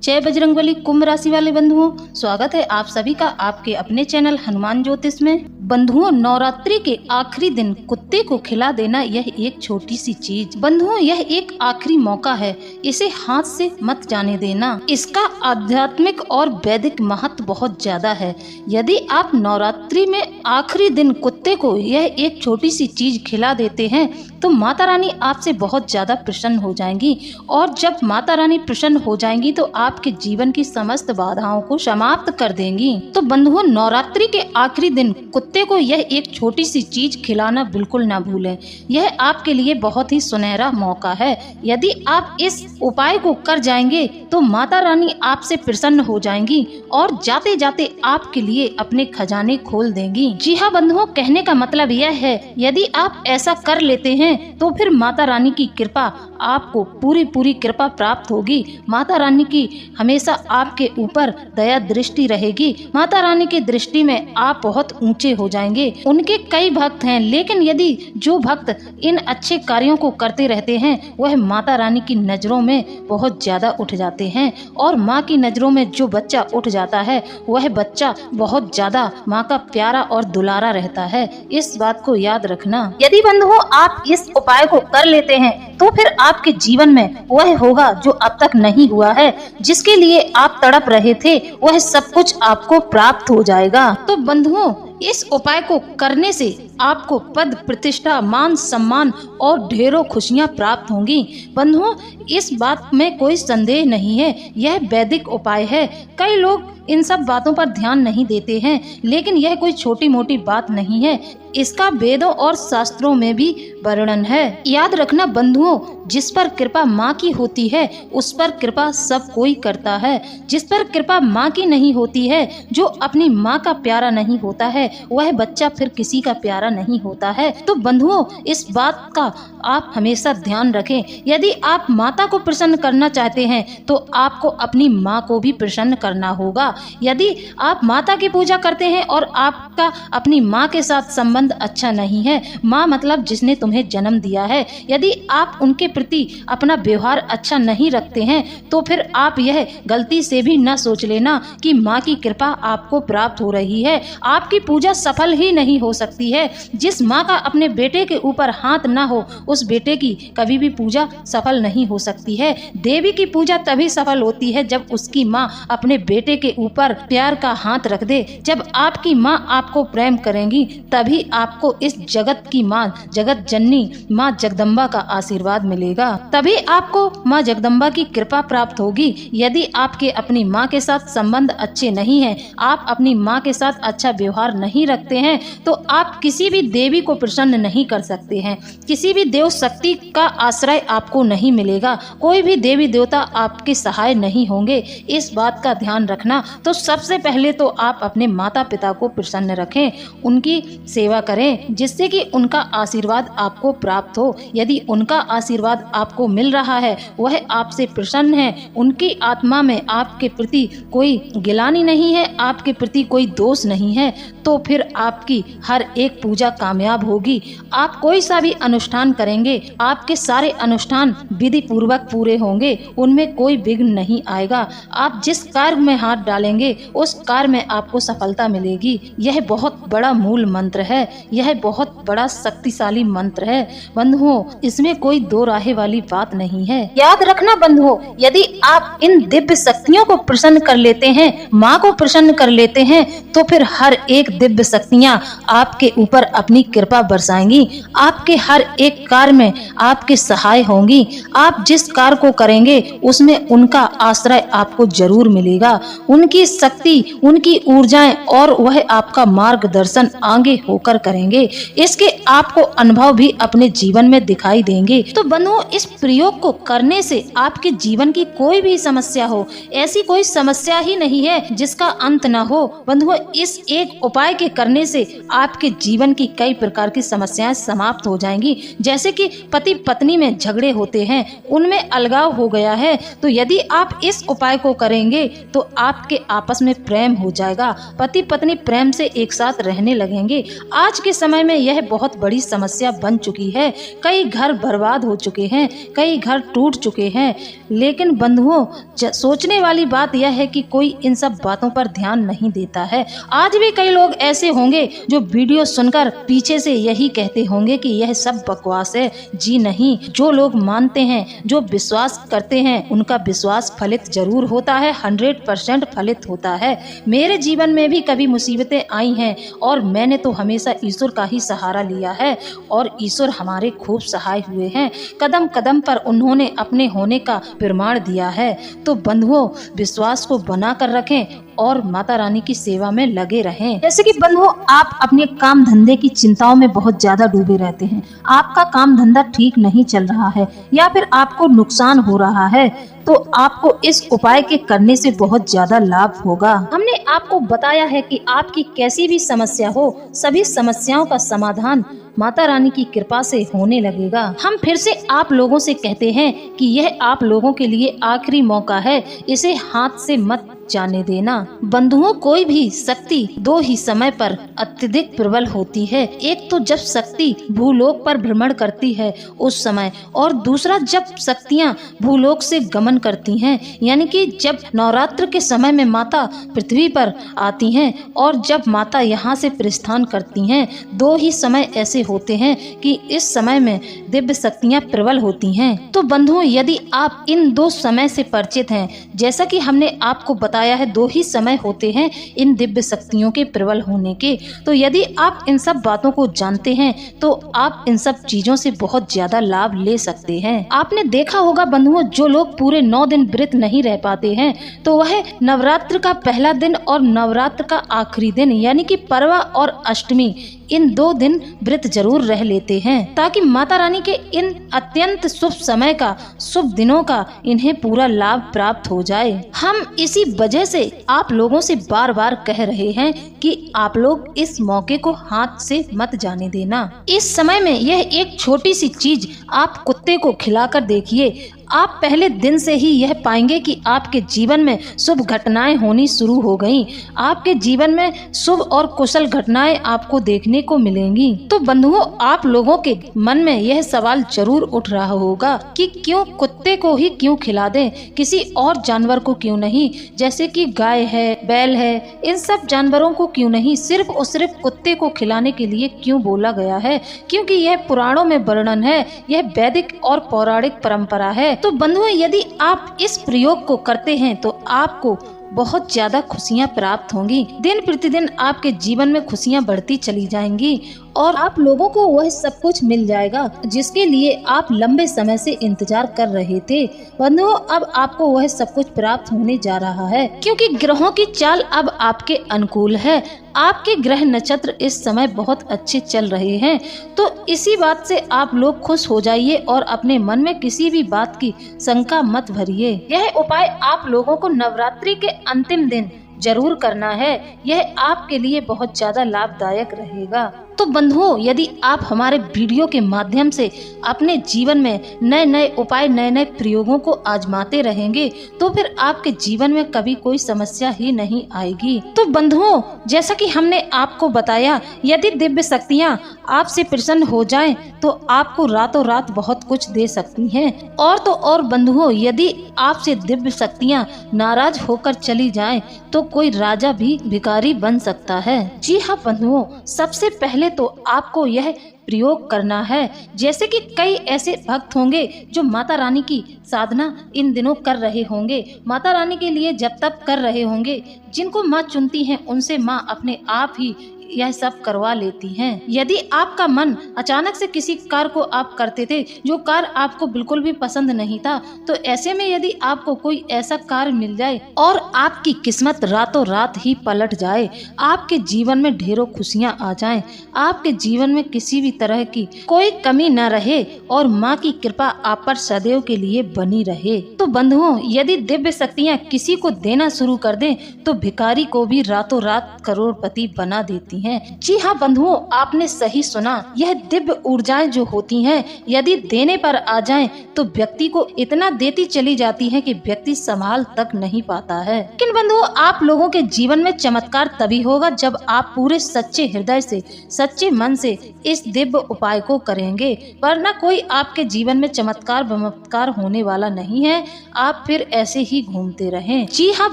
जय बजरंगबली। कुंभ राशि वाले बंधुओं, स्वागत है आप सभी का आपके अपने चैनल हनुमान ज्योतिष में। बंधुओं, नवरात्रि के आखिरी दिन कुत्ते को खिला देना यह एक छोटी सी चीज। बंधुओं, यह एक आखिरी मौका है, इसे हाथ से मत जाने देना। इसका आध्यात्मिक और वैदिक महत्व बहुत ज्यादा है। यदि आप नवरात्रि में आखिरी दिन कुत्ते को यह एक छोटी सी चीज खिला देते हैं तो माता रानी आपसे बहुत ज्यादा प्रसन्न हो जाएंगी, और जब माता रानी प्रसन्न हो जाएंगी तो आपके जीवन की समस्त बाधाओं को समाप्त कर देंगी। तो बंधुओं, नवरात्रि के आखिरी दिन कुत्ते को यह एक छोटी सी चीज खिलाना बिल्कुल ना भूलें। यह आपके लिए बहुत ही सुनहरा मौका है। यदि आप इस उपाय को कर जाएंगे तो माता रानी आपसे प्रसन्न हो जाएंगी और जाते जाते आपके लिए अपने खजाने खोल देंगी। जी हाँ बंधुओं, कहने का मतलब यह है, यदि आप ऐसा कर लेते हैं तो फिर माता रानी की कृपा आपको पूरी कृपा प्राप्त होगी। माता रानी की हमेशा आपके ऊपर दया दृष्टि रहेगी। माता रानी की दृष्टि में आप बहुत ऊंचे हो जाएंगे। उनके कई भक्त हैं, लेकिन यदि जो भक्त इन अच्छे कार्यों को करते रहते हैं वह माता रानी की नजरों में बहुत ज्यादा उठ जाते हैं, और माँ की नजरों में जो बच्चा उठ जाता है वह बच्चा बहुत ज्यादा माँ का प्यारा और दुलारा रहता है। इस बात को याद रखना। यदि बंधुओं आप इस उपाय को कर लेते हैं तो फिर आपके जीवन में वह होगा जो अब तक नहीं हुआ है। जिसके लिए आप तड़प रहे थे वह सब कुछ आपको प्राप्त हो जाएगा। तो बंधुओं, इस उपाय को करने से आपको पद प्रतिष्ठा, मान सम्मान और ढेरों खुशियां प्राप्त होंगी। बंधुओं, इस बात में कोई संदेह नहीं है, यह वैदिक उपाय है। कई लोग इन सब बातों पर ध्यान नहीं देते हैं, लेकिन यह कोई छोटी मोटी बात नहीं है। इसका वेदों और शास्त्रों में भी वर्णन है। याद रखना बंधुओं, जिस पर कृपा माँ की होती है उस पर कृपा सब कोई करता है। जिस पर कृपा माँ की नहीं होती है, जो अपनी माँ का प्यारा नहीं होता है, वह बच्चा फिर किसी का प्यारा नहीं होता है। तो बंधुओं, इस बात का आप हमेशा ध्यान रखें। यदि आप माता को प्रसन्न करना चाहते हैं तो आपको अपनी माँ को भी प्रसन्न करना होगा। यदि आप माता की पूजा करते हैं और आपका अपनी माँ के साथ संबंध अच्छा नहीं है, माँ मतलब जिसने तुम्हें जन्म दिया है, यदि आप उनके प्रति अपना व्यवहार अच्छा नहीं रखते हैं तो फिर आप यह गलती से भी न सोच लेना कि माँ की कृपा आपको प्राप्त हो रही है। आपकी पूजा सफल ही नहीं हो सकती है। जिस माँ का अपने बेटे के ऊपर हाथ न हो उस बेटे की कभी भी पूजा सफल नहीं हो सकती है। देवी की पूजा तभी सफल होती है जब उसकी माँ अपने बेटे के ऊपर प्यार का हाथ रख दे। जब आपकी माँ आपको प्रेम करेंगी तभी आपको इस जगत की माँ, जगत जननी माँ जगदम्बा का आशीर्वाद मिलेगा। तभी आपको माँ जगदम्बा की कृपा प्राप्त होगी। यदि आपके अपनी माँ के साथ संबंध अच्छे नहीं हैं, आप अपनी माँ के साथ अच्छा व्यवहार नहीं रखते हैं, तो आप किसी भी देवी को प्रसन्न नहीं कर सकते हैं। किसी भी देव शक्ति का आश्रय आपको नहीं मिलेगा। कोई भी देवी देवता आपके सहाय नहीं होंगे। इस बात का ध्यान रखना। तो सबसे पहले तो आप अपने माता पिता को प्रसन्न रखें, उनकी सेवा करें, जिससे कि उनका आशीर्वाद आपको प्राप्त हो। यदि उनका आशीर्वाद आपको मिल रहा है, वह आपसे प्रसन्न है, उनकी आत्मा में आपके प्रति कोई गिलानी नहीं है, आपके प्रति कोई दोष नहीं है, तो फिर आपकी हर एक पूजा कामयाब होगी। आप कोई सा भी अनुष्ठान करेंगे, आपके सारे अनुष्ठान विधि पूर्वक पूरे होंगे, उनमें कोई विघ्न नहीं आएगा। आप जिस कार्य में हाथ डालेंगे उस कार्य में आपको सफलता मिलेगी। यह बहुत बड़ा मूल मंत्र है, यह बहुत बड़ा शक्तिशाली मंत्र है। बंधुओं, इसमें कोई दो राहे वाली बात नहीं है। याद रखना बंधुओं, यदि आप इन दिव्य शक्तियों को प्रसन्न कर लेते हैं, माँ को प्रसन्न कर लेते हैं, तो फिर हर एक दिव्य शक्तियाँ आपके ऊपर अपनी कृपा बरसाएंगी। आपके हर एक कार्य में आपके सहाय होंगी। आप जिस कार्य को करेंगे उसमें उनका आश्रय आपको जरूर मिलेगा। उनकी शक्ति, उनकी ऊर्जाएं और वह आपका मार्गदर्शन आगे होकर करेंगे। इसके आपको अनुभव भी अपने जीवन में दिखाई देंगे। तो बंधुओं, इस प्रयोग को करने से आपके जीवन की कोई भी समस्या हो, ऐसी कोई समस्या ही नहीं है जिसका अंत न हो। बंधुओं, इस एक उपाय के करने से आपके जीवन की कई प्रकार की समस्याएं समाप्त हो जाएंगी। जैसे कि पति पत्नी में झगड़े होते हैं, उनमें अलगाव हो गया है, तो यदि आप इस उपाय को करेंगे तो आपके आपस में प्रेम हो जाएगा। पति पत्नी प्रेम से एक साथ रहने लगेंगे। आज के समय में यह बहुत बड़ी समस्या बन चुकी है। कई घर बर्बाद हो चुके हैं, कई घर टूट चुके हैं। लेकिन बंधुओं, सोचने वाली बात यह है कि कोई इन सब बातों पर ध्यान नहीं देता है। आज भी कई लोग ऐसे होंगे जो वीडियो सुनकर पीछे से यही कहते होंगे कि यह सब बकवास है। जी नहीं, जो लोग मानते हैं, जो विश्वास करते हैं, उनका विश्वास फलित जरूर होता है, 100% फलित होता है। मेरे जीवन में भी कभी मुसीबतें आई हैं और मैंने तो हमेशा ईश्वर का ही सहारा लिया है और ईश्वर हमारे खूब सहाय हुए हैं। कदम कदम पर उन्होंने अपने होने का प्रमाण दिया है। तो बंधुओं, विश्वास को बना कर रखें और माता रानी की सेवा में लगे रहें। जैसे कि बंधुओं, आप अपने काम धंधे की चिंताओं में बहुत ज्यादा डूबे रहते हैं, आपका काम धंधा ठीक नहीं चल रहा है या फिर आपको नुकसान हो रहा है, तो आपको इस उपाय के करने से बहुत ज्यादा लाभ होगा। हमने आपको बताया है कि आपकी कैसी भी समस्या हो, सभी समस्याओं का समाधान माता रानी की कृपा से होने लगेगा। हम फिर से आप लोगों से कहते हैं कि यह आप लोगों के लिए आखिरी मौका है, इसे हाथ से मत जाने देना। बंधुओं, कोई भी शक्ति दो ही समय पर अत्यधिक प्रबल होती है। एक तो जब शक्ति भूलोक पर भ्रमण करती है उस समय, और दूसरा जब शक्तियां भूलोक से गमन करती हैं, यानी कि जब नवरात्र के समय में माता पृथ्वी पर आती हैं और जब माता यहाँ से प्रस्थान करती हैं। दो ही समय ऐसे होते हैं कि इस समय में दिव्य शक्तियां प्रबल होती हैं। तो बंधुओं, यदि आप इन दो समय से परिचित हैं, जैसा कि हमने आपको बताया है, दो ही समय होते हैं इन दिव्य शक्तियों के प्रबल होने के, तो यदि आप इन सब बातों को जानते हैं तो आप इन सब चीजों से बहुत ज्यादा लाभ ले सकते हैं। आपने देखा होगा बंधुओं, जो लोग पूरे 9 दिन व्रत नहीं रह पाते हैं, तो वह नवरात्र का पहला दिन और नवरात्र का आखिरी दिन यानी कि परवा और अष्टमी, इन 2 दिन व्रत जरूर रह लेते हैं, ताकि माता रानी के इन अत्यंत शुभ समय का, शुभ दिनों का इन्हें पूरा लाभ प्राप्त हो जाए। हम इसी वजह से आप लोगों से बार बार कह रहे हैं कि आप लोग इस मौके को हाथ से मत जाने देना। इस समय में यह एक छोटी सी चीज आप कुत्ते को खिलाकर देखिए, आप पहले दिन से ही यह पाएंगे कि आपके जीवन में शुभ घटनाएं होनी शुरू हो गईं। आपके जीवन में शुभ और कुशल घटनाएं आपको देखने को मिलेंगी। तो बंधुओं, आप लोगों के मन में यह सवाल जरूर उठ रहा होगा कि क्यों कुत्ते को ही क्यों खिला दें, किसी और जानवर को क्यों नहीं, जैसे कि गाय है, बैल है, इन सब जानवरों को क्यों नहीं, सिर्फ और सिर्फ कुत्ते को खिलाने के लिए क्यों बोला गया है? क्योंकि यह पुराणों में वर्णन है, यह वैदिक और पौराणिक परंपरा है। तो बंधुओं, यदि आप इस प्रयोग को करते हैं तो आपको बहुत ज्यादा खुशियां प्राप्त होंगी। दिन प्रतिदिन आपके जीवन में खुशियां बढ़ती चली जाएंगी और आप लोगों को वह सब कुछ मिल जाएगा जिसके लिए आप लंबे समय से इंतजार कर रहे थे। बंधुओं, अब आपको वह सब कुछ प्राप्त होने जा रहा है, क्योंकि ग्रहों की चाल अब आपके अनुकूल है। आपके ग्रह नक्षत्र इस समय बहुत अच्छे चल रहे हैं। तो इसी बात से आप लोग खुश हो जाइए और अपने मन में किसी भी बात की शंका मत भरिए। यह उपाय आप लोगों को नवरात्रि के अंतिम दिन जरूर करना है। यह आपके लिए बहुत ज्यादा लाभदायक रहेगा। तो बंधुओं, यदि आप हमारे वीडियो के माध्यम से अपने जीवन में नए नए उपाय, नए नए प्रयोगों को आजमाते रहेंगे तो फिर आपके जीवन में कभी कोई समस्या ही नहीं आएगी। तो बंधुओं, जैसा कि हमने आपको बताया, यदि दिव्य शक्तियाँ आपसे प्रसन्न हो जाएं तो आपको रातों रात बहुत कुछ दे सकती हैं। और तो और बंधुओं, यदि आपसे दिव्य शक्तियाँ नाराज होकर चली जाएं तो कोई राजा भी भिखारी बन सकता है। जी हाँ बंधुओं, सबसे पहले तो आपको यह प्रयोग करना है। जैसे कि कई ऐसे भक्त होंगे जो माता रानी की साधना इन दिनों कर रहे होंगे, माता रानी के लिए जब तक कर रहे होंगे, जिनको माँ चुनती हैं उनसे माँ अपने आप ही यह सब करवा लेती हैं। यदि आपका मन अचानक से किसी कार्य को आप करते थे जो कार्य आपको बिल्कुल भी पसंद नहीं था, तो ऐसे में यदि आपको कोई ऐसा कार्य मिल जाए और आपकी किस्मत रातों रात ही पलट जाए, आपके जीवन में ढेरों खुशियां आ जाएं, आपके जीवन में किसी भी तरह की कोई कमी न रहे और माँ की कृपा आप पर सदैव के लिए बनी रहे। तो बंधुओं, यदि दिव्य शक्तियाँ किसी को देना शुरू कर दें तो भिखारी को भी रातों रात करोड़पति बना देती मिलती हैं। जी हाँ बंधुओं, आपने सही सुना। यह दिव्य ऊर्जाएं जो होती हैं, यदि देने पर आ जाएं तो व्यक्ति को इतना देती चली जाती है कि व्यक्ति संभाल तक नहीं पाता है। लेकिन बंधुओं, आप लोगों के जीवन में चमत्कार तभी होगा जब आप पूरे सच्चे हृदय से, सच्चे मन से इस दिव्य उपाय को करेंगे, वरना कोई आपके जीवन में चमत्कार बमत्कार होने वाला नहीं है। आप फिर ऐसे ही घूमते रहें। जी हाँ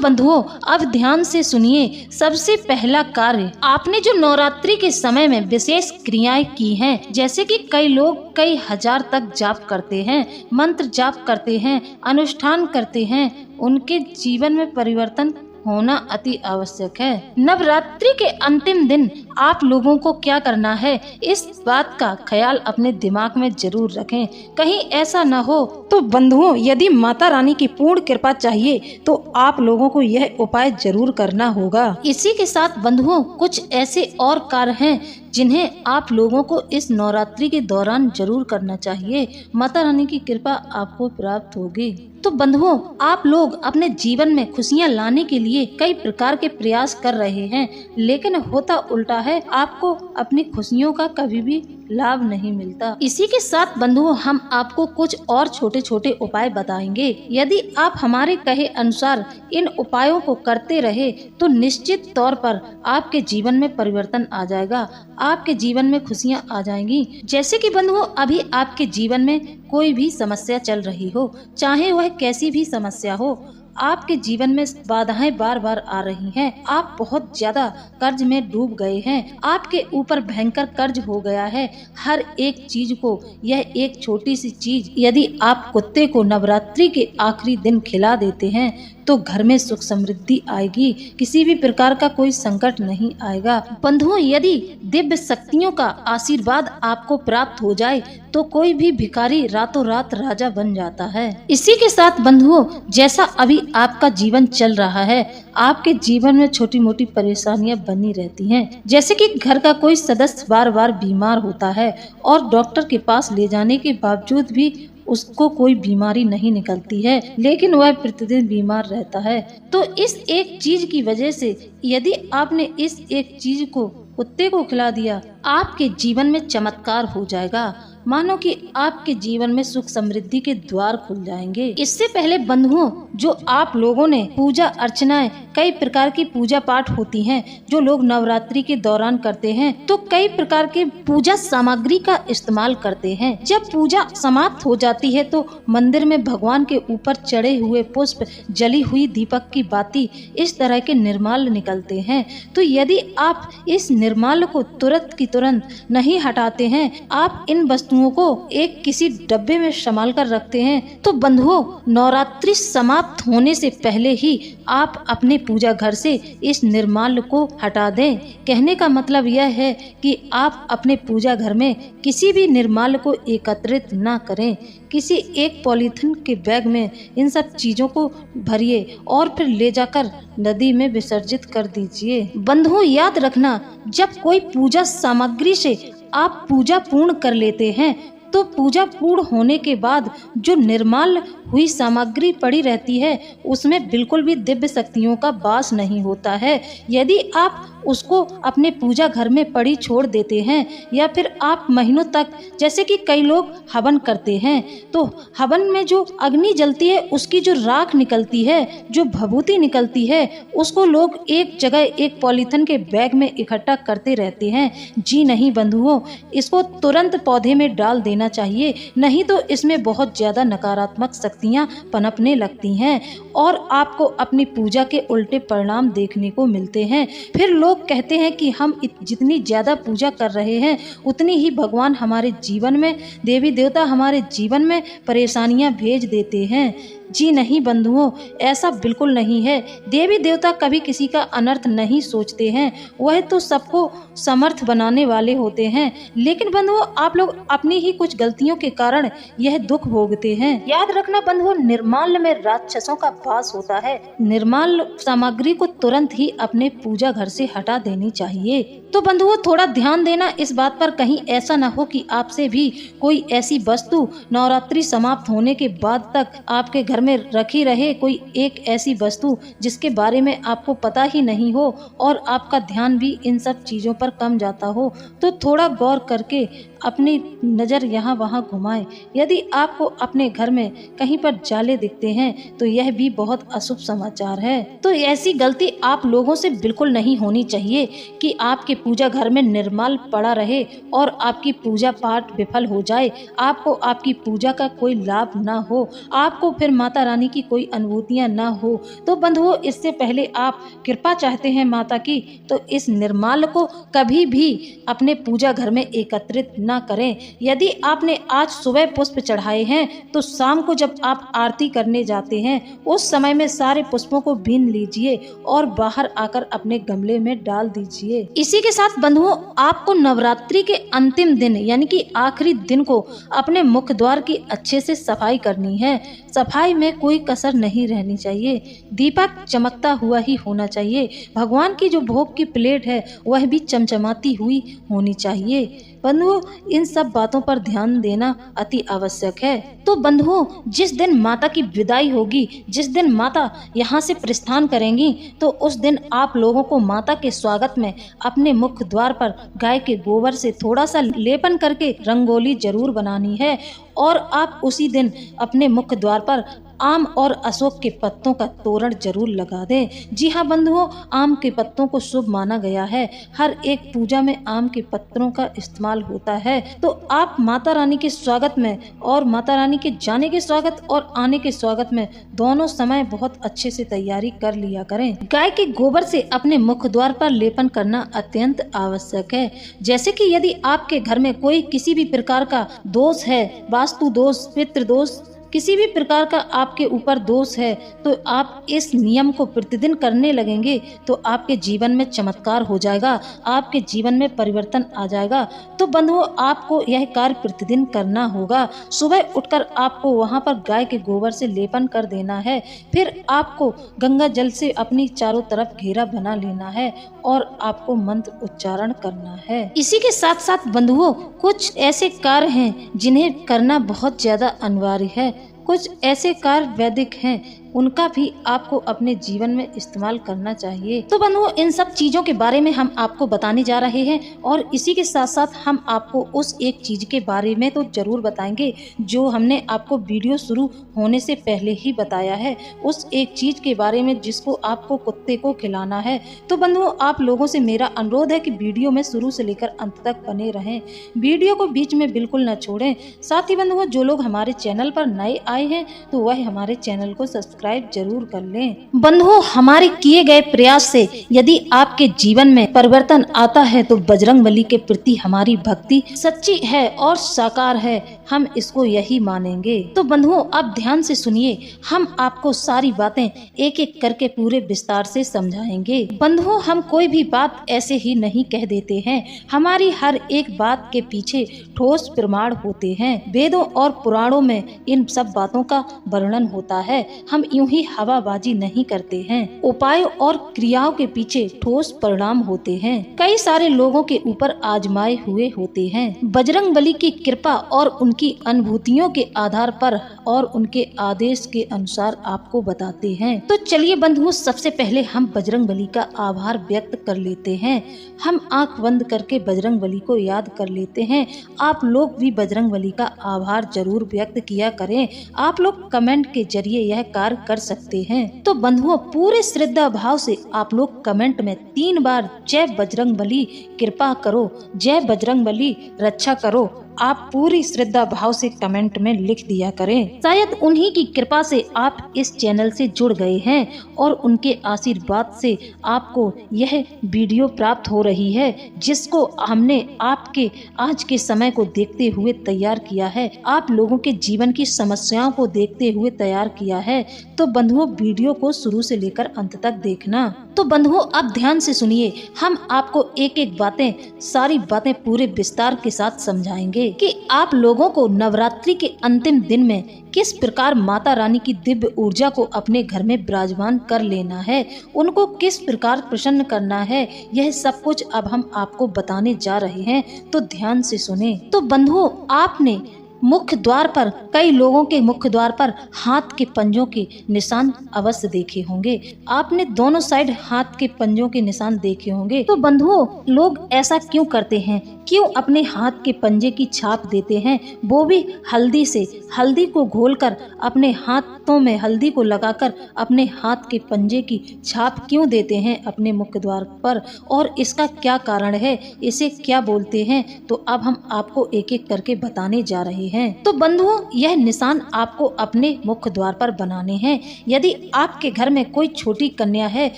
बंधुओं, अब ध्यान से सुनिए। सबसे पहला कार्य, आपने जो नवरात्रि के समय में विशेष क्रियाएं की हैं, जैसे कि कई लोग कई हजार तक जाप करते हैं, मंत्र जाप करते हैं, अनुष्ठान करते हैं, उनके जीवन में परिवर्तन होना अति आवश्यक है। नवरात्रि के अंतिम दिन आप लोगों को क्या करना है, इस बात का ख्याल अपने दिमाग में जरूर रखें, कहीं ऐसा न हो। तो बंधुओं, यदि माता रानी की पूर्ण कृपा चाहिए तो आप लोगों को यह उपाय जरूर करना होगा। इसी के साथ बंधुओं, कुछ ऐसे और कार्य हैं जिन्हें आप लोगों को इस नवरात्रि के दौरान जरूर करना चाहिए। माता रानी की कृपा आपको प्राप्त होगी। तो बंधुओं, आप लोग अपने जीवन में खुशियां लाने के लिए कई प्रकार के प्रयास कर रहे हैं, लेकिन होता उल्टा है। आपको अपनी खुशियों का कभी भी लाभ नहीं मिलता। इसी के साथ बंधुओं, हम आपको कुछ और छोटे छोटे उपाय बताएंगे। यदि आप हमारे कहे अनुसार इन उपायों को करते रहे तो निश्चित तौर पर आपके जीवन में परिवर्तन आ जाएगा, आपके जीवन में खुशियां आ जाएंगी। जैसे कि बंधुओं, अभी आपके जीवन में कोई भी समस्या चल रही हो, चाहे वह कैसी भी समस्या हो, आपके जीवन में बाधाएं बार बार आ रही हैं, आप बहुत ज्यादा कर्ज में डूब गए हैं, आपके ऊपर भयंकर कर्ज हो गया है। हर एक चीज को, यह एक छोटी सी चीज यदि आप कुत्ते को नवरात्रि के आखिरी दिन खिला देते हैं तो घर में सुख समृद्धि आएगी, किसी भी प्रकार का कोई संकट नहीं आएगा। बंधुओं, यदि दिव्य शक्तियों का आशीर्वाद आपको प्राप्त हो जाए तो कोई भी भिखारी रातों रात राजा बन जाता है। इसी के साथ बंधुओं, जैसा अभी आपका जीवन चल रहा है, आपके जीवन में छोटी मोटी परेशानियां बनी रहती हैं, जैसे कि घर का कोई सदस्य बार बार बीमार होता है और डॉक्टर के पास ले जाने के बावजूद भी उसको कोई बीमारी नहीं निकलती है, लेकिन वह प्रतिदिन बीमार रहता है। तो इस एक चीज की वजह से यदि आपने इस एक चीज को कुत्ते को खिला दिया, आपके जीवन में चमत्कार हो जाएगा। मानो कि आपके जीवन में सुख समृद्धि के द्वार खुल जाएंगे। इससे पहले बंधुओं, जो आप लोगों ने पूजा अर्चनाएं, कई प्रकार की पूजा पाठ होती हैं जो लोग नवरात्रि के दौरान करते हैं, तो कई प्रकार के पूजा सामग्री का इस्तेमाल करते हैं। जब पूजा समाप्त हो जाती है तो मंदिर में भगवान के ऊपर चढ़े हुए पुष्प, जली हुई दीपक की बाती, इस तरह के निर्माल्य निकलते हैं। तो यदि आप इस निर्माल्य को तुरंत की तुरंत नहीं हटाते हैं, आप इन वस्तुओं को एक किसी डब्बे में संभाल कर रखते हैं, तो बंधुओं, नवरात्रि समाप्त होने से पहले ही आप अपने पूजा घर से इस निर्माल्य को हटा दें। कहने का मतलब यह है कि आप अपने पूजा घर में किसी भी निर्माल्य को एकत्रित ना करें। किसी एक पॉलीथिन के बैग में इन सब चीजों को भरिए और फिर ले जाकर नदी में विसर्जित कर दीजिए। बंधुओं, याद रखना, जब कोई पूजा सामग्री से आप पूजा पूर्ण कर लेते हैं तो पूजा पूर्ण होने के बाद जो निर्माल्य हुई सामग्री पड़ी रहती है उसमें बिल्कुल भी दिव्य शक्तियों का वास नहीं होता है। यदि आप उसको अपने पूजा घर में पड़ी छोड़ देते हैं या फिर आप महीनों तक, जैसे कि कई लोग हवन करते हैं, तो हवन में जो अग्नि जलती है उसकी जो राख निकलती है, जो भभूति निकलती है, उसको लोग एक जगह एक पॉलीथिन के बैग में इकट्ठा करते रहते हैं। जी नहीं बंधुओं, इसको तुरंत पौधे में डाल देना चाहिए, नहीं तो इसमें बहुत ज्यादा नकारात्मक शक्तियां पनपने लगती हैं और आपको अपनी पूजा के उल्टे परिणाम देखने को मिलते हैं। फिर लोग कहते हैं कि हम जितनी ज्यादा पूजा कर रहे हैं उतनी ही भगवान हमारे जीवन में, देवी देवता हमारे जीवन में परेशानियां भेज देते हैं। जी नहीं बंधुओं, ऐसा बिल्कुल नहीं है। देवी देवता कभी किसी का अनर्थ नहीं सोचते हैं, वह तो सबको समर्थ बनाने वाले होते हैं। लेकिन बंधुओं, आप लोग अपनी ही कुछ गलतियों के कारण यह दुख भोगते हैं। याद रखना बंधुओं, निर्माल्य में राक्षसों का वास होता है। निर्माल्य सामग्री को तुरंत ही अपने पूजा घर से हटा देनी चाहिए। तो बंधुओं, थोड़ा ध्यान देना इस बात पर, कहीं ऐसा न हो कि आपसे भी कोई ऐसी वस्तु नवरात्रि समाप्त होने के बाद तक आपके घर में रखी रहे कोई एक ऐसी वस्तु जिसके बारे में आपको पता ही नहीं हो और आपका ध्यान भी इन सब चीज़ों पर कम जाता हो, तो थोड़ा गौर करके अपनी नज़र यहाँ वहाँ घुमाएं। यदि आपको अपने घर में कहीं पर जाले दिखते हैं तो यह भी बहुत अशुभ समाचार है। तो ऐसी गलती आप लोगों से बिल्कुल नहीं होनी चाहिए कि आपके पूजा घर में निर्माल पड़ा रहे और आपकी पूजा पाठ विफल हो जाए, आपको आपकी पूजा का कोई लाभ ना हो, आपको फिर माता रानी की कोई अनुभूतियां ना हो। तो बंधुओं, इससे पहले आप कृपा चाहते हैं माता की, तो इस निर्माल को कभी भी अपने पूजा घर में एकत्रित ना करें। यदि आपने आज सुबह पुष्प चढ़ाए हैं तो शाम को जब आप आरती करने जाते हैं उस समय में सारे पुष्पों को बीन लीजिए और बाहर आकर अपने गमले में डाल दीजिए। इसी के साथ बंधुओं, आपको नवरात्रि के अंतिम दिन यानी कि आखिरी दिन को अपने मुख द्वार की अच्छे से सफाई करनी है। सफाई में कोई कसर नहीं रहनी चाहिए, दीपक चमकता हुआ ही होना चाहिए। भगवान की जो भोग की प्लेट है वह भी चमचमाती हुई होनी चाहिए। बंधुओं, इन सब बातों पर ध्यान देना अति आवश्यक है। तो बंधुओं, जिस दिन माता की विदाई होगी, जिस दिन माता यहाँ से प्रस्थान करेंगी, तो उस दिन आप लोगों को माता के स्वागत में अपने मुख द्वार पर गाय के गोबर से थोड़ा सा लेपन करके रंगोली जरूर बनानी है और आप उसी दिन अपने मुख द्वार पर आम और अशोक के पत्तों का तोरण जरूर लगा दें। जी हाँ बंधुओं, आम के पत्तों को शुभ माना गया है। हर एक पूजा में आम के पत्तों का इस्तेमाल होता है। तो आप माता रानी के स्वागत में और माता रानी के जाने के स्वागत और आने के स्वागत में दोनों समय बहुत अच्छे से तैयारी कर लिया करें। गाय के गोबर से अपने मुख द्वार पर लेपन करना अत्यंत आवश्यक है। जैसे कि यदि आपके घर में कोई किसी भी प्रकार का दोष है, वास्तु दोष, पितृ दोष, किसी भी प्रकार का आपके ऊपर दोष है, तो आप इस नियम को प्रतिदिन करने लगेंगे तो आपके जीवन में चमत्कार हो जाएगा, आपके जीवन में परिवर्तन आ जाएगा। तो बंधुओं, आपको यह कार्य प्रतिदिन करना होगा। सुबह उठकर आपको वहां पर गाय के गोबर से लेपन कर देना है। फिर आपको गंगा जल से अपनी चारों तरफ घेरा बना लेना है और आपको मंत्र उच्चारण करना है। इसी के साथ साथ बंधुओं, कुछ ऐसे कार्य हैं जिन्हें करना बहुत ज्यादा अनिवार्य है। कुछ ऐसे कार्य वैदिक हैं, उनका भी आपको अपने जीवन में इस्तेमाल करना चाहिए। तो बंधुओं, इन सब चीजों के बारे में हम आपको बताने जा रहे हैं और इसी के साथ साथ हम आपको उस एक चीज के बारे में तो जरूर बताएंगे जो हमने आपको वीडियो शुरू होने से पहले ही बताया है। उस एक चीज के बारे में जिसको आपको कुत्ते को खिलाना है। तो बंधुओं, आप लोगों से मेरा अनुरोध है कि वीडियो में शुरू से लेकर अंत तक बने रहें, वीडियो को बीच में बिल्कुल न छोड़ें। साथ ही बंधुओं, जो लोग हमारे चैनल पर नए आए हैं तो वह हमारे चैनल को सब्सक्राइब जरूर कर लें। बंधुओं, हमारे किए गए प्रयास से यदि आपके जीवन में परिवर्तन आता है तो बजरंगबली के प्रति हमारी भक्ति सच्ची है और साकार है, हम इसको यही मानेंगे। तो बंधुओं, आप ध्यान से सुनिए, हम आपको सारी बातें एक एक करके पूरे विस्तार से समझाएंगे। बंधुओं, हम कोई भी बात ऐसे ही नहीं कह देते हैं, हमारी हर एक बात के पीछे ठोस प्रमाण होते हैं। वेदों और पुराणों में इन सब बातों का वर्णन होता है। हम यूं ही हवाबाजी नहीं करते हैं। उपायों और क्रियाओं के पीछे ठोस परिणाम होते हैं, कई सारे लोगों के ऊपर आजमाए हुए होते हैं। बजरंगबली की कृपा और उनकी अनुभूतियों के आधार पर और उनके आदेश के अनुसार आपको बताते हैं। तो चलिए बंधुओं, सबसे पहले हम बजरंगबली का आभार व्यक्त कर लेते हैं। हम आंख बंद करके बजरंगबली को याद कर लेते हैं। आप लोग भी बजरंगबली का आभार जरूर व्यक्त किया करें। आप लोग कमेंट के जरिए यह कार्य कर सकते हैं। तो बंधुओं, पूरे श्रद्धा भाव से आप लोग कमेंट में 3 बार जय बजरंगबली कृपा करो, जय बजरंगबली रक्षा करो, आप पूरी श्रद्धा भाव से कमेंट में लिख दिया करें। शायद उन्हीं की कृपा से आप इस चैनल से जुड़ गए हैं और उनके आशीर्वाद से आपको यह वीडियो प्राप्त हो रही है, जिसको हमने आपके आज के समय को देखते हुए तैयार किया है, आप लोगों के जीवन की समस्याओं को देखते हुए तैयार किया है। तो बंधुओं, वीडियो को शुरू से लेकर अंत तक देखना। तो बंधुओं, आप ध्यान से सुनिए, हम आपको एक एक बातें, सारी बातें पूरे विस्तार के साथ समझाएंगे कि आप लोगों को नवरात्रि के अंतिम दिन में किस प्रकार माता रानी की दिव्य ऊर्जा को अपने घर में विराजमान कर लेना है, उनको किस प्रकार प्रसन्न करना है, यह सब कुछ अब हम आपको बताने जा रहे हैं। तो ध्यान से सुने। तो बंधुओं, आपने मुख्य द्वार पर कई लोगों के मुख्य द्वार पर हाथ के पंजों के निशान अवश्य देखे होंगे। आपने दोनों साइड हाथ के पंजों के निशान देखे होंगे। तो बंधुओं, लोग ऐसा क्यों करते हैं? क्यों अपने हाथ के पंजे की छाप देते हैं, वो भी हल्दी से? हल्दी को घोलकर अपने हाथों में हल्दी को लगाकर अपने हाथ के पंजे की छाप क्यों देते हैं अपने मुख्य द्वार पर, और इसका क्या कारण है, इसे क्या बोलते हैं? तो अब हम आपको एक एक करके बताने जा रहे हैं। तो बंधुओं, यह निशान आपको अपने मुख्य द्वार पर बनाने हैं। यदि आपके घर में कोई छोटी कन्या है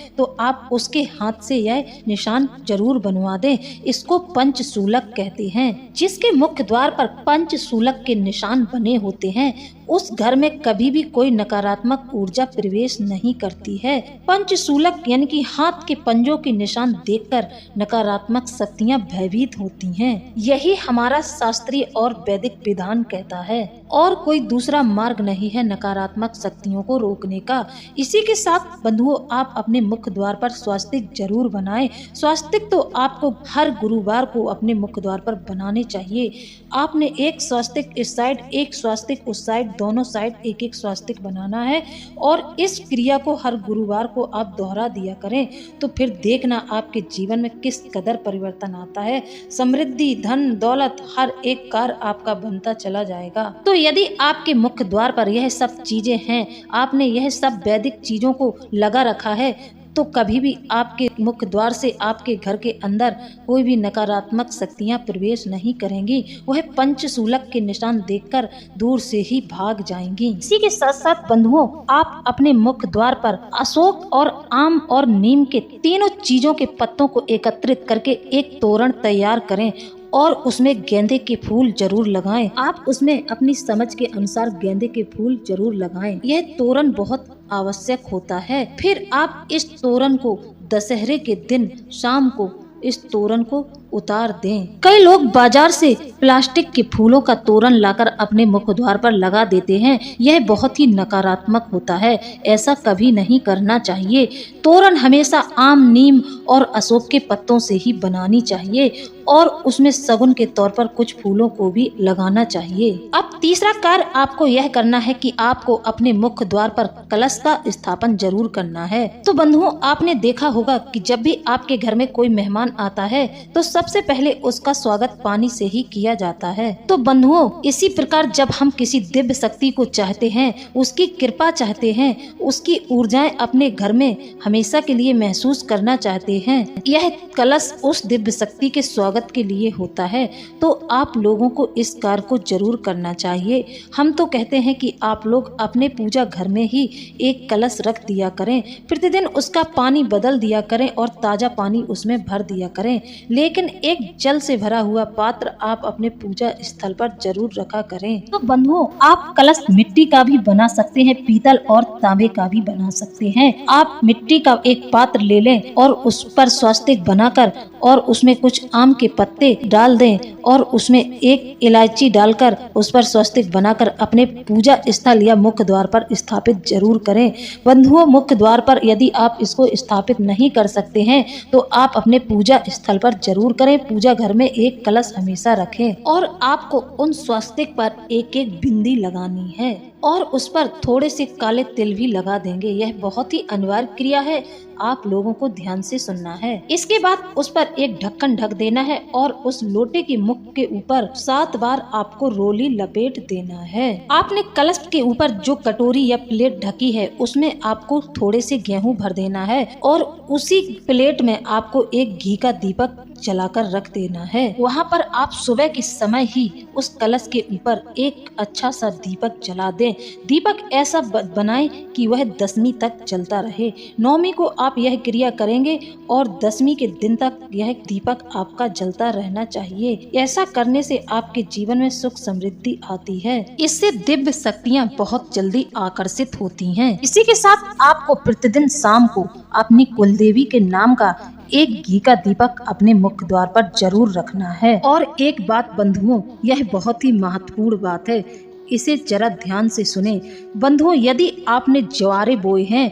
तो आप उसके हाथ से यह निशान जरूर बनवा दें। इसको पंचशूलक कहते हैं। जिसके मुख्य द्वार पर पंचशूलक के निशान बने होते हैं उस घर में कभी भी कोई नकारात्मक ऊर्जा प्रवेश नहीं करती है। पंचशूलक यानी कि हाथ के पंजों के निशान देखकर नकारात्मक शक्तियां भयभीत होती हैं। यही हमारा शास्त्रीय और वैदिक विधान कहता है, और कोई दूसरा मार्ग नहीं है नकारात्मक शक्तियों को रोकने का। इसी के साथ बंधुओं, आप अपने मुख्य द्वार पर स्वास्तिक जरूर बनाएं। स्वास्तिक तो आपको हर गुरुवार को अपने मुख्य द्वार पर बनाने चाहिए। आपने एक स्वास्तिक इस साइड, एक स्वास्तिक उस साइड, दोनों साइड एक एक स्वास्तिक बनाना है, और इस क्रिया को हर गुरुवार को आप दोहरा दिया करें। तो फिर देखना आपके जीवन में किस कदर परिवर्तन आता है। समृद्धि, धन, दौलत, हर एक कार्य आपका बनता चला जाएगा। तो यदि आपके मुख्य द्वार पर यह सब चीजें हैं, आपने यह सब वैदिक चीजों को लगा रखा है, तो कभी भी आपके मुख्य द्वार से आपके घर के अंदर कोई भी नकारात्मक शक्तियां प्रवेश नहीं करेंगी। वह पंचशूलक के निशान देखकर दूर से ही भाग जाएंगी। इसी के साथ साथ बंधुओं, आप अपने मुख्य द्वार पर अशोक और आम और नीम के तीनों चीजों के पत्तों को एकत्रित करके एक तोरण तैयार करें और उसमें गेंदे के फूल जरूर लगाएं। आप उसमें अपनी समझ के अनुसार गेंदे के फूल जरूर लगाएं। यह तोरण बहुत आवश्यक होता है। फिर आप इस तोरण को दशहरे के दिन शाम को इस तोरण को उतार दें। कई लोग बाजार से प्लास्टिक के फूलों का तोरण लाकर अपने मुख्य द्वार पर लगा देते हैं। यह बहुत ही नकारात्मक होता है, ऐसा कभी नहीं करना चाहिए। तोरण हमेशा आम, नीम और अशोक के पत्तों से ही बनानी चाहिए, और उसमें सगुन के तौर पर कुछ फूलों को भी लगाना चाहिए। अब तीसरा कार्य आपको यह करना है कि आपको अपने मुख्य द्वार पर कलश का स्थापन जरूर करना है। तो बंधुओं, आपने देखा होगा कि जब भी आपके घर में कोई मेहमान आता है तो सबसे पहले उसका स्वागत पानी से ही किया जाता है। तो बंधुओं, इसी प्रकार जब हम किसी दिव्य शक्ति को चाहते हैं, उसकी कृपा चाहते हैं, उसकी ऊर्जाएं अपने घर में हमेशा के लिए महसूस करना चाहते हैं, यह कलश उस दिव्य शक्ति के स्वागत के लिए होता है। तो आप लोगों को इस कार्य को जरूर करना चाहिए। हम तो कहते हैं कि आप लोग अपने पूजा घर में ही एक कलश रख दिया करें, प्रतिदिन उसका पानी बदल दिया करें और ताजा पानी उसमें भर दिया करें, लेकिन एक जल से भरा हुआ पात्र आप अपने पूजा स्थल पर जरूर रखा करें। तो बंधुओं, आप कलश मिट्टी का भी बना सकते हैं, पीतल और तांबे का भी बना सकते हैं। आप मिट्टी का एक पात्र ले लें और उस पर स्वास्तिक बनाकर और उसमें कुछ आम के पत्ते डाल दें और उसमें एक इलायची डालकर उस पर स्वास्तिक बनाकर अपने पूजा स्थल या मुख्य द्वार पर स्थापित जरूर करें। बंधुओं, मुख्य द्वार पर यदि आप इसको स्थापित नहीं कर सकते हैं तो आप अपने पूजा स्थल पर जरूर करें। पूजा घर में एक कलश हमेशा रखें, और आपको उन स्वास्तिक पर एक एक बिंदी लगानी है और उस पर थोड़े से काले तिल भी लगा देंगे। यह बहुत ही अनिवार्य क्रिया है, आप लोगों को ध्यान से सुनना है। इसके बाद उस पर एक ढक्कन ढक देना है और उस लोटे के मुख के ऊपर 7 बार आपको रोली लपेट देना है। आपने कलश के ऊपर जो कटोरी या प्लेट ढकी है उसमें आपको थोड़े से गेहूं भर देना है और उसी प्लेट में आपको एक घी का दीपक जलाकर रख देना है। वहाँ पर आप सुबह के समय ही उस कलश के ऊपर एक अच्छा सा दीपक जला दें। दीपक ऐसा बनाएं कि वह 10वीं तक जलता रहे। 9वीं को आप यह क्रिया करेंगे और 10वीं के दिन तक यह दीपक आपका जलता रहना चाहिए। ऐसा करने से आपके जीवन में सुख समृद्धि आती है। इससे दिव्य शक्तियाँ बहुत जल्दी आकर्षित होती हैं। इसी के साथ आपको प्रतिदिन शाम को अपनी कुलदेवी के नाम का एक घी का दीपक अपने मुख्य द्वार पर जरूर रखना है। और एक बात बंधुओं, यह बहुत ही महत्वपूर्ण बात है, इसे जरा ध्यान से सुने। बंधुओं, यदि आपने जवारे बोए हैं,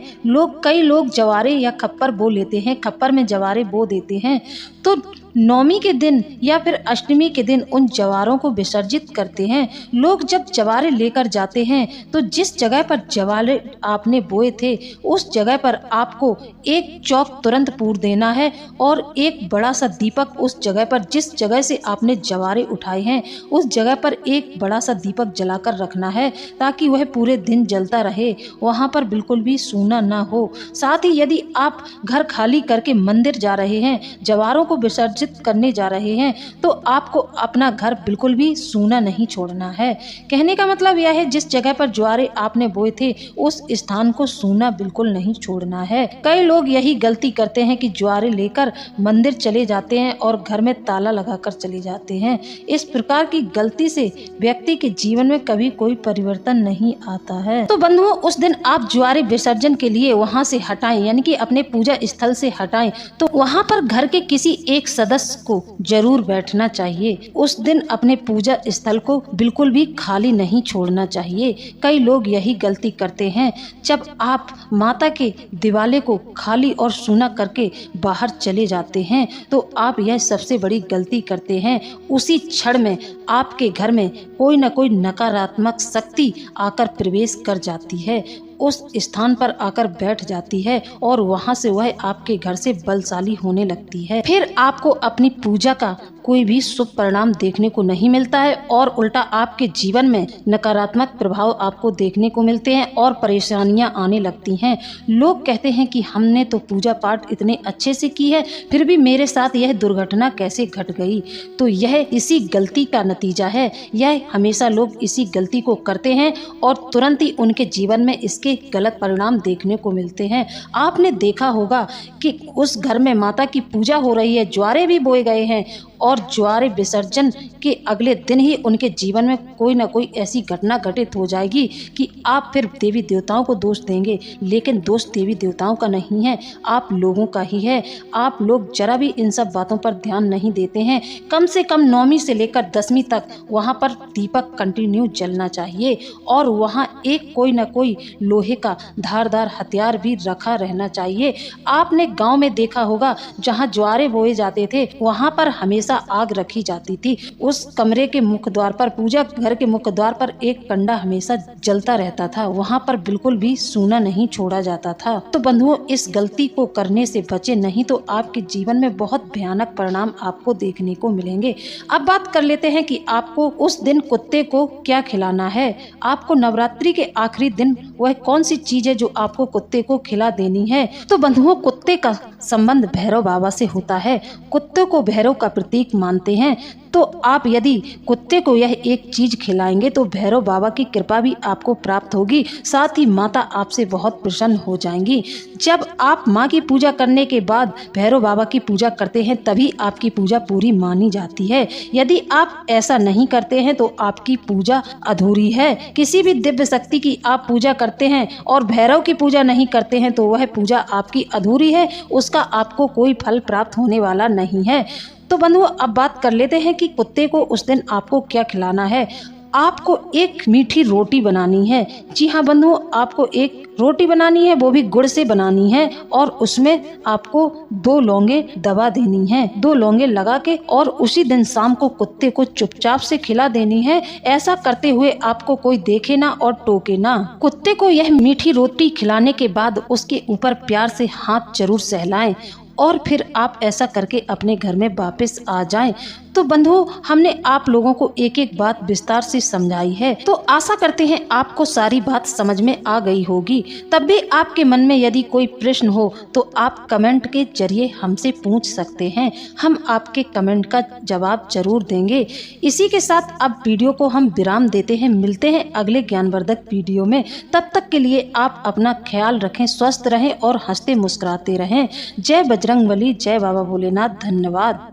कई लोग जवारे या खप्पर बो लेते हैं, खप्पर में जवारे बो देते हैं, तो नवमी के दिन या फिर अष्टमी के दिन उन जवारों को विसर्जित करते हैं। लोग जब जवारे लेकर जाते हैं तो जिस जगह पर जवारे आपने बोए थे उस जगह पर आपको एक चौक तुरंत पूर देना है और एक बड़ा सा दीपक उस जगह पर, जिस जगह से आपने जवारे उठाए हैं उस जगह पर एक बड़ा सा दीपक जलाकर रखना है ताकि वह पूरे दिन जलता रहे, वहां पर बिल्कुल भी सूना ना हो। साथ ही यदि आप घर खाली करके मंदिर जा रहे हैं, जवारों को विसर्जित करने जा रहे हैं, तो आपको अपना घर बिल्कुल भी सूना नहीं छोड़ना है। कहने का मतलब यह है जिस जगह पर ज्वारे आपने बोए थे उस स्थान को सूना बिल्कुल नहीं छोड़ना है। कई लोग यही गलती करते हैं कि ज्वारे लेकर मंदिर चले जाते हैं और घर में ताला लगाकर चले जाते हैं। इस प्रकार की गलती से व्यक्ति के जीवन में कभी कोई परिवर्तन नहीं आता है। तो बंधुओं, उस दिन आप ज्वारे विसर्जन के लिए वहां से हटाएं, यानी कि अपने पूजा स्थल से हटाएं, तो वहां पर घर के किसी एक सदस्य को जरूर बैठना चाहिए। उस दिन अपने पूजा स्थल को बिल्कुल भी खाली नहीं छोड़ना चाहिए। कई लोग यही गलती करते हैं, जब आप माता के दिवाले को खाली और सूना करके बाहर चले जाते हैं तो आप यह सबसे बड़ी गलती करते हैं। उसी क्षण में आपके घर में कोई न कोई नकारात्मक शक्ति आकर प्रवेश कर जाती है, उस स्थान पर आकर बैठ जाती है और वहां से वह आपके घर से बलशाली होने लगती है। फिर आपको अपनी पूजा का कोई भी शुभ परिणाम देखने को नहीं मिलता है और उल्टा आपके जीवन में नकारात्मक प्रभाव आपको देखने को मिलते हैं और परेशानियां आने लगती हैं। लोग कहते हैं कि हमने तो पूजा पाठ इतने अच्छे से की है, फिर भी मेरे साथ यह दुर्घटना कैसे घट गई। तो यह इसी गलती का नतीजा है। यह हमेशा लोग इसी गलती को करते हैं और तुरंत ही उनके जीवन में इसके गलत परिणाम देखने को मिलते हैं। आपने देखा होगा कि उस घर में माता की पूजा हो रही है, ज्वारे भी बोए गए हैं और ज्वारे विसर्जन के अगले दिन ही उनके जीवन में कोई ना कोई ऐसी घटना घटित हो जाएगी कि आप फिर देवी देवताओं को दोष देंगे, लेकिन दोष देवी देवताओं का नहीं है, आप लोगों का ही है। आप लोग जरा भी इन सब बातों पर ध्यान नहीं देते हैं। कम से कम 9वीं से लेकर 10वीं तक वहाँ पर दीपक कंटिन्यू जलना चाहिए और वहाँ एक कोई ना कोई लोहे का धारदार हथियार भी रखा रहना चाहिए। आपने गांव में देखा होगा जहां ज्वारे बोए जाते थे वहां पर हमेशा आग रखी जाती थी। उस कमरे के मुख्य द्वार पर, पूजा घर के मुख्य द्वार पर एक कंडा हमेशा जलता रहता था, वहां पर बिल्कुल भी सूना नहीं छोड़ा जाता था। तो बंधुओं, इस गलती को करने से बचे, नहीं तो आपके जीवन में बहुत भयानक परिणाम आपको देखने को मिलेंगे। अब बात कर लेते हैं कि आपको उस दिन कुत्ते को क्या खिलाना है। आपको नवरात्रि के आखिरी दिन वह कौन सी चीज है जो आपको कुत्ते को खिला देनी है। तो बंधुओं, कुत्ते का संबंध भैरव बाबा से होता है। कुत्ते को भैरव का प्रतीक मानते हैं, तो आप यदि कुत्ते को यह एक चीज खिलाएंगे तो भैरव बाबा की कृपा भी आपको प्राप्त होगी, साथ ही माता आपसे बहुत प्रसन्न हो जाएंगी। जब आप माँ की पूजा करने के बाद भैरव बाबा की पूजा करते हैं तभी आपकी पूजा पूरी मानी जाती है। यदि आप ऐसा नहीं करते हैं तो आपकी पूजा अधूरी है। किसी भी दिव्य शक्ति की आप पूजा करते हैं और भैरव की पूजा नहीं करते हैं तो वह पूजा आपकी अधूरी है, उसका आपको कोई फल प्राप्त होने वाला नहीं है। तो बंधुओं, अब बात कर लेते हैं कि कुत्ते को उस दिन आपको क्या खिलाना है। आपको एक मीठी रोटी बनानी है। जी हाँ बंधुओं, आपको एक रोटी बनानी है, वो भी गुड़ से बनानी है और उसमें आपको 2 लौंगे दबा देनी है। 2 लौंगे लगा के और उसी दिन शाम को कुत्ते को चुपचाप से खिला देनी है। ऐसा करते हुए आपको कोई देखे ना और टोके ना। कुत्ते को यह मीठी रोटी खिलाने के बाद उसके ऊपर प्यार से हाथ जरूर सहलाएं और फिर आप ऐसा करके अपने घर में वापस आ जाएं। तो बंधुओं, हमने आप लोगों को एक एक बात विस्तार से समझाई है, तो आशा करते हैं आपको सारी बात समझ में आ गई होगी। तब भी आपके मन में यदि कोई प्रश्न हो तो आप कमेंट के जरिए हमसे पूछ सकते हैं, हम आपके कमेंट का जवाब जरूर देंगे। इसी के साथ अब वीडियो को हम विराम देते हैं, मिलते हैं अगले ज्ञानवर्धक वीडियो में। तब तक के लिए आप अपना ख्याल रखें, स्वस्थ रहें और हंसते मुस्कुराते रहें। जय बजरंगबली, जय बाबा भोलेनाथ। धन्यवाद।